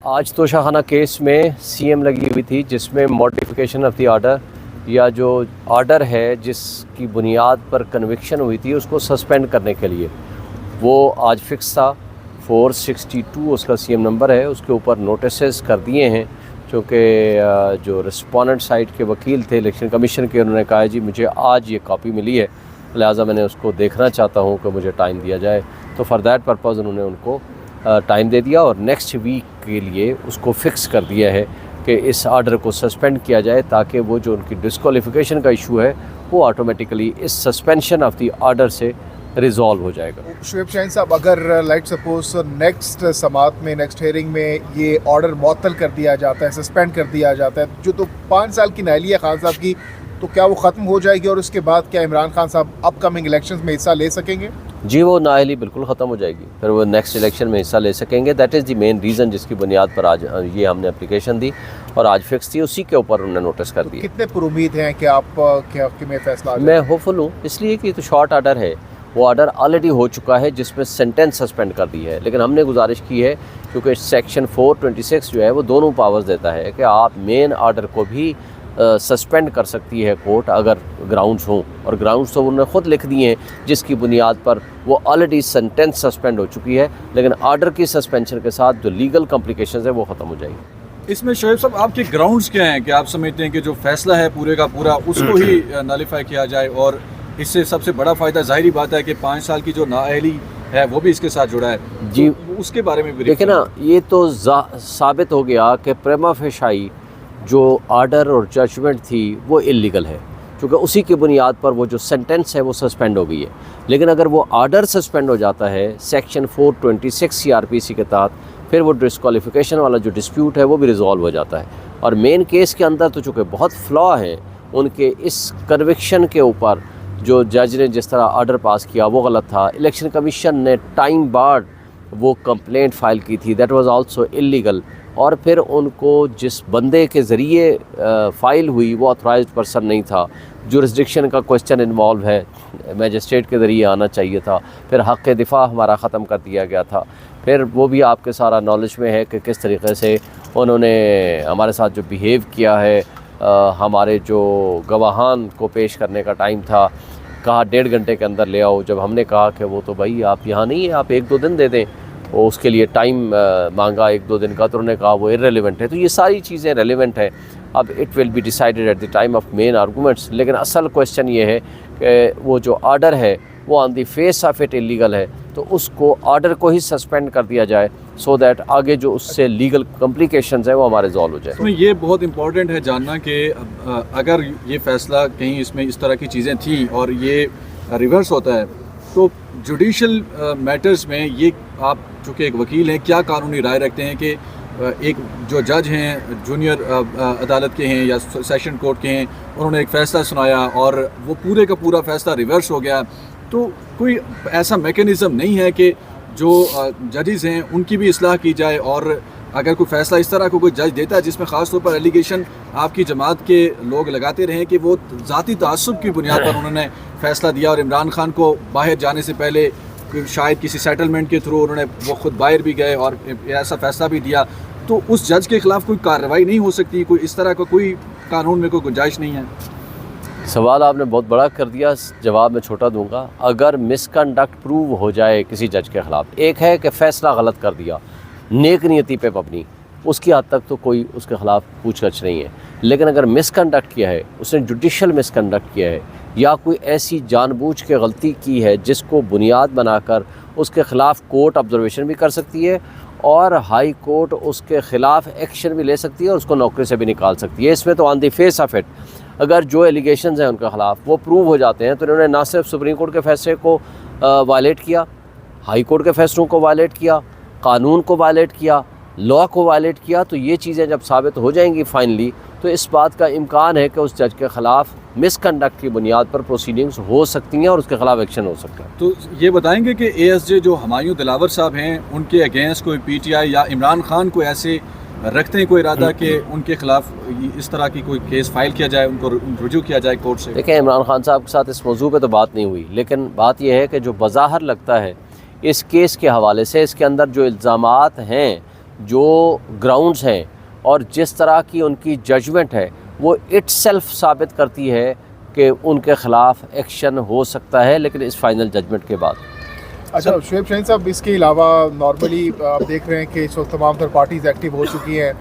आज तोशाखाना केस में सीएम लगी हुई थी, जिसमें मॉडिफिकेशन ऑफ द ऑर्डर या जो ऑर्डर है जिसकी बुनियाद पर कन्विक्शन हुई थी उसको सस्पेंड करने के लिए वो आज फिक्स था। 462 उसका सीएम नंबर है। उसके ऊपर नोटिस कर दिए हैं, क्योंकि जो रिस्पोंडेंट साइड के वकील थे इलेक्शन कमीशन के, उन्होंने कहा है जी मुझे आज ये कॉपी मिली है, लिहाजा मैंने उसको देखना चाहता हूँ कि मुझे टाइम दिया जाए। तो फॉर दैट पर्पज़ उन्होंने उनको टाइम दे दिया और नेक्स्ट वीक के लिए उसको फ़िक्स कर दिया है कि इस ऑर्डर को सस्पेंड किया जाए, ताकि वो जो उनकी डिस्क्वालिफिकेशन का इशू है वो ऑटोमेटिकली इस सस्पेंशन ऑफ द ऑर्डर से रिजॉल्व हो जाएगा। शुएब शाहीन साहब, अगर लाइक सपोज नेक्स्ट समात में, नेक्स्ट हेयरिंग में ये ऑर्डर मुअत्तल कर दिया जाता है, सस्पेंड कर दिया जाता है, जो तो 5 साल की नाअहली है खान साहब की, तो क्या वो ख़त्म हो जाएगी और उसके बाद क्या इमरान खान साहब अपकमिंग इलेक्शंस में हिस्सा ले सकेंगे? जी, वो नाअहली बिल्कुल ख़त्म हो जाएगी, फिर वो नेक्स्ट इलेक्शन में हिस्सा ले सकेंगे। That is the main reason जिसकी बुनियाद पर आज ये हमने एप्लीकेशन दी और आज फिक्स थी, उसी के ऊपर उन्होंने नोटिस कर दिया। कितने पुरुमीद हैं कि आप के में फैसला आ जाए? मैं होपफुल हूँ, इसलिए कि तो शॉर्ट ऑर्डर है, वो ऑर्डर ऑलरेडी हो चुका है जिसमें सेंटेंस सस्पेंड कर दी है। लेकिन हमने गुजारिश की है, क्योंकि सेक्शन 426 जो है वो दोनों पावर्स देता है कि आप मेन ऑर्डर को भी सस्पेंड कर सकती है कोर्ट अगर ग्राउंड्स हों, और ग्राउंड्स तो उन्होंने ख़ुद लिख दिए हैं जिसकी बुनियाद पर वो ऑलरेडी सेंटेंस सस्पेंड हो चुकी है। लेकिन ऑर्डर की सस्पेंशन के साथ जो लीगल कॉम्प्लिकेशंस है वो ख़त्म हो जाएगी। इसमें शोएब साहब आपके ग्राउंड्स क्या हैं कि आप समझते हैं कि जो फैसला है पूरे का पूरा उसको ही नलिफाई किया जाए, और इससे सबसे बड़ा फ़ायदा ज़ाहिरी बात है कि 5 साल की जो नाअहली है वो भी इसके साथ जुड़ा है जी, तो उसके बारे में भी देखिए ना, ये तो साबित हो गया कि प्रेमा फेशाई जो ऑर्डर और जजमेंट थी वो इल्लीगल है, क्योंकि उसी की बुनियाद पर वो जो सेंटेंस है वो सस्पेंड हो गई है। लेकिन अगर वो ऑर्डर सस्पेंड हो जाता है सेक्शन 426 सीआरपीसी के तहत, फिर वो डिस्क्वालिफिकेशन वाला जो डिस्प्यूट है वो भी रिजॉल्व हो जाता है। और मेन केस के अंदर तो चूँकि बहुत फ्लॉ है उनके इस कन्विक्शन के ऊपर, जो जज ने जिस तरह ऑर्डर पास किया वो गलत था। इलेक्शन कमीशन ने टाइम बाद वो कंप्लेंट फ़ाइल की थी, दैट वाज आल्सो इलीगल। और फिर उनको जिस बंदे के ज़रिए फ़ाइल हुई वो ऑथराइज्ड पर्सन नहीं था, जुरिस्डिक्शन का क्वेश्चन इन्वॉल्व है, मैजिस्ट्रेट के ज़रिए आना चाहिए था। फिर हक़ दिफा हमारा ख़त्म कर दिया गया था। फिर वो भी आपके सारा नॉलेज में है कि किस तरीके से उन्होंने हमारे साथ जो बिहेव किया है। हमारे जो गवाहान को पेश करने का टाइम था, कहा 1.5 घंटे के अंदर ले आओ। जब हमने कहा कि वो तो भाई आप यहाँ नहीं है, आप 1-2 दिन दे दें, और उसके लिए टाइम मांगा 1-2 दिन का, तो उन्होंने कहा वो इररेलेवेंट है। तो ये सारी चीज़ें रेलेवेंट है। अब it will be decided at the time of main arguments. लेकिन असल क्वेश्चन ये है कि वो जो ऑर्डर है वो on the face of it illegal है, तो उसको ऑर्डर को ही सस्पेंड कर दिया जाए, सो दैट आगे जो उससे लीगल कॉम्प्लिकेशंस है वो हमारे रिजॉल्व हो जाए। इसमें ये बहुत इंपॉर्टेंट है जानना कि अगर ये फ़ैसला कहीं इसमें इस तरह की चीज़ें थी और ये रिवर्स होता है, तो जुडिशल मैटर्स में ये आप चूँकि एक वकील हैं, क्या कानूनी राय रखते हैं कि एक जो जज हैं जूनियर अदालत के हैं या सेशन कोर्ट के हैं, उन्होंने एक फ़ैसला सुनाया और वो पूरे का पूरा फ़ैसला रिवर्स हो गया, तो कोई ऐसा मैकेनिज़्म नहीं है कि जो जजेस हैं उनकी भी इस्लाह की जाए? और अगर कोई फ़ैसला इस तरह को कोई जज देता है जिसमें ख़ास तौर पर एलिगेशन आपकी जमात के लोग लगाते रहे कि वो ज़ाती तासुब की बुनियाद पर उन्होंने फ़ैसला दिया और इमरान खान को बाहर जाने से पहले शायद किसी सेटलमेंट के थ्रू उन्होंने वो खुद बाहर भी गए और ऐसा फ़ैसला भी दिया, तो उस जज के ख़िलाफ़ कोई कार्रवाई नहीं हो सकती? कोई इस तरह का कोई कानून में कोई गुंजाइश नहीं है? सवाल आपने बहुत बड़ा कर दिया, जवाब मैं छोटा दूंगा। अगर मिसकंडक्ट प्रूव हो जाए किसी जज के ख़िलाफ़, एक है कि फ़ैसला गलत कर दिया नेक नीयति पे मबनी, उसकी हद तक तो कोई उसके ख़िलाफ़ पूछताछ नहीं है। लेकिन अगर मिसकंडक्ट किया है, उसने जुडिशल मिसकंडक्ट किया है, या कोई ऐसी जानबूझ के गलती की है जिसको बुनियाद बनाकर उसके ख़िलाफ़ कोर्ट ऑब्जर्वेशन भी कर सकती है और हाई कोर्ट उसके ख़िलाफ़ एक्शन भी ले सकती है और उसको नौकरी से भी निकाल सकती है। इसमें तो on the face of it अगर जो एलिगेशंस हैं उनके ख़िलाफ़ वो प्रूव हो जाते हैं, तो इन्होंने ना सिर्फ सुप्रीम कोर्ट के फ़ैसले को वायलेट किया, हाई कोर्ट के फ़ैसलों को वायलेट किया, कानून को वायलेट किया, लॉ को वायलेट किया। तो ये चीज़ें जब साबित हो जाएंगी फाइनली, तो इस बात का इम्कान है कि उस जज के ख़िलाफ़ मिसकंडक्ट की बुनियाद पर प्रोसीडिंग्स हो सकती हैं और उसके ख़िलाफ़ एक्शन हो सकता है। तो ये बताएंगे कि ASJ जो हुमायूं दिलावर साहब हैं, उनके अगेंस्ट कोई PTI या इमरान खान को ऐसे रखते हैं कोई इरादा कि उनके ख़िलाफ़ इस तरह की कोई केस फाइल किया जाए, उनको रुजू किया जाए कोर्ट से? देखिए, इमरान खान साहब के साथ इस मौजू पे तो बात नहीं हुई, लेकिन बात यह है कि जो बज़ाहिर लगता है इस केस के हवाले से, इसके अंदर जो इल्ज़ामात हैं जो ग्राउंड्स हैं और जिस तरह की उनकी जजमेंट है वो इटसेल्फ साबित करती है कि उनके ख़िलाफ़ एक्शन हो सकता है, लेकिन इस फाइनल जजमेंट के बाद। अच्छा शुएब शाहीन साहब, इसके अलावा नॉर्मली आप देख रहे हैं कि इस वक्त तमाम तर पार्टीज़ एक्टिव हो चुकी हैं,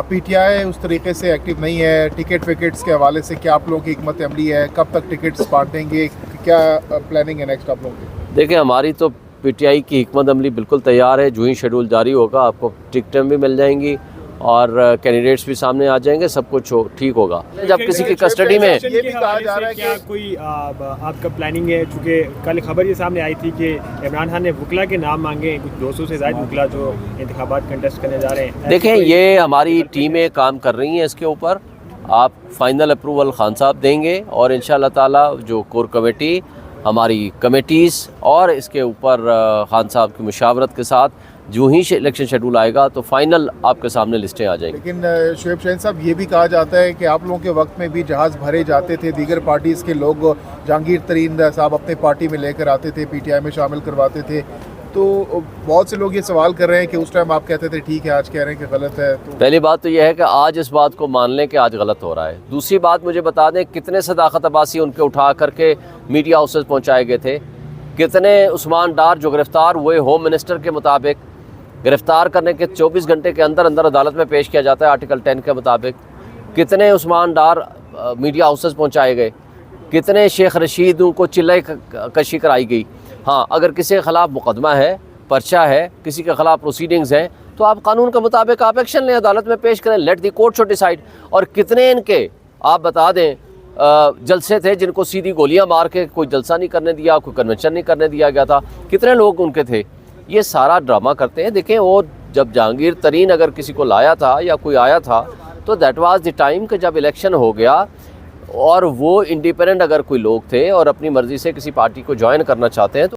PTI उस तरीके से एक्टिव नहीं है। टिकट विकेट्स के हवाले से क्या आप लोगों की हिकमत अमली है, कब तक टिकट्स बांटेंगे, क्या प्लानिंग है नेक्स्ट आप लोगों की? देखिए, हमारी तो PTI की हिकमत अमली बिल्कुल तैयार है। जो ही शेड्यूल जारी होगा आपको टिकटें भी मिल जाएंगी और कैंडिडेट्स भी सामने आ जाएंगे, सब कुछ ठीक होगा। जब किसी की कस्टडी में ये भी कहा जा रहा है क्या कि कोई आपका प्लानिंग है, चूँकि कल खबर ये सामने आई थी कि इमरान खान ने वकला के नाम मांगे, कुछ 200 से ज़्यादा वकला जो इंतखाबात कंटेस्ट करने जा रहे हैं। देखें, ये हमारी टीमें काम कर रही हैं इसके ऊपर। आप फाइनल अप्रूवल खान साहब देंगे और इंशाअल्लाह ताला जो कोर कमेटी, हमारी कमेटीज़ और इसके ऊपर खान साहब की मुशावरत के साथ जो ही इलेक्शन शेड्यूल आएगा तो फाइनल आपके सामने लिस्टें आ जाएंगी। लेकिन शुएब शाहीन साहब, ये भी कहा जाता है कि आप लोगों के वक्त में भी जहाज़ भरे जाते थे, दीगर पार्टीज़ के लोग जहांगीर तरीन साहब अपने पार्टी में लेकर आते थे, PTI में शामिल करवाते थे। तो बहुत से लोग ये सवाल कर रहे हैं कि उस टाइम आप कहते थे ठीक है, आज कह रहे हैं कि गलत है। तो पहली बात तो यह है कि आज इस बात को मान लें कि आज गलत हो रहा है। दूसरी बात, मुझे बता दें कितने सदाकत अब्बासी उनके उठा करके मीडिया हाउसेस पहुँचाए गए थे, कितने उस्मान डार जो गिरफ़्तार हुए होम मिनिस्टर के मुताबिक, गिरफ़्तार करने के 24 घंटे के अंदर अंदर अदालत में पेश किया जाता है आर्टिकल 10 के मुताबिक। कितने उस्मान डार मीडिया हाउसेस पहुँचाए गए, कितने शेख रशीद को चिल्लाई कशी कराई गई। हाँ, अगर किसी के ख़िलाफ़ मुकदमा है, पर्चा है, किसी के ख़िलाफ़ प्रोसीडिंग्स हैं, तो आप कानून के मुताबिक आप एक्शन लें, अदालत में पेश करें, let the court show decide. और कितने इनके आप बता दें जलसे थे जिनको सीधी गोलियां मार के कोई जलसा नहीं करने दिया, कोई कन्वेंशन नहीं करने दिया गया था, कितने लोग उनके थे। ये सारा ड्रामा करते हैं। देखें, वो जब जहांगीर तरीन अगर किसी को लाया था या कोई आया था तो दैट वाज द टाइम कि जब इलेक्शन हो गया और वो इंडिपेंडेंट अगर कोई लोग थे और अपनी मर्ज़ी से किसी पार्टी को ज्वाइन करना चाहते हैं तो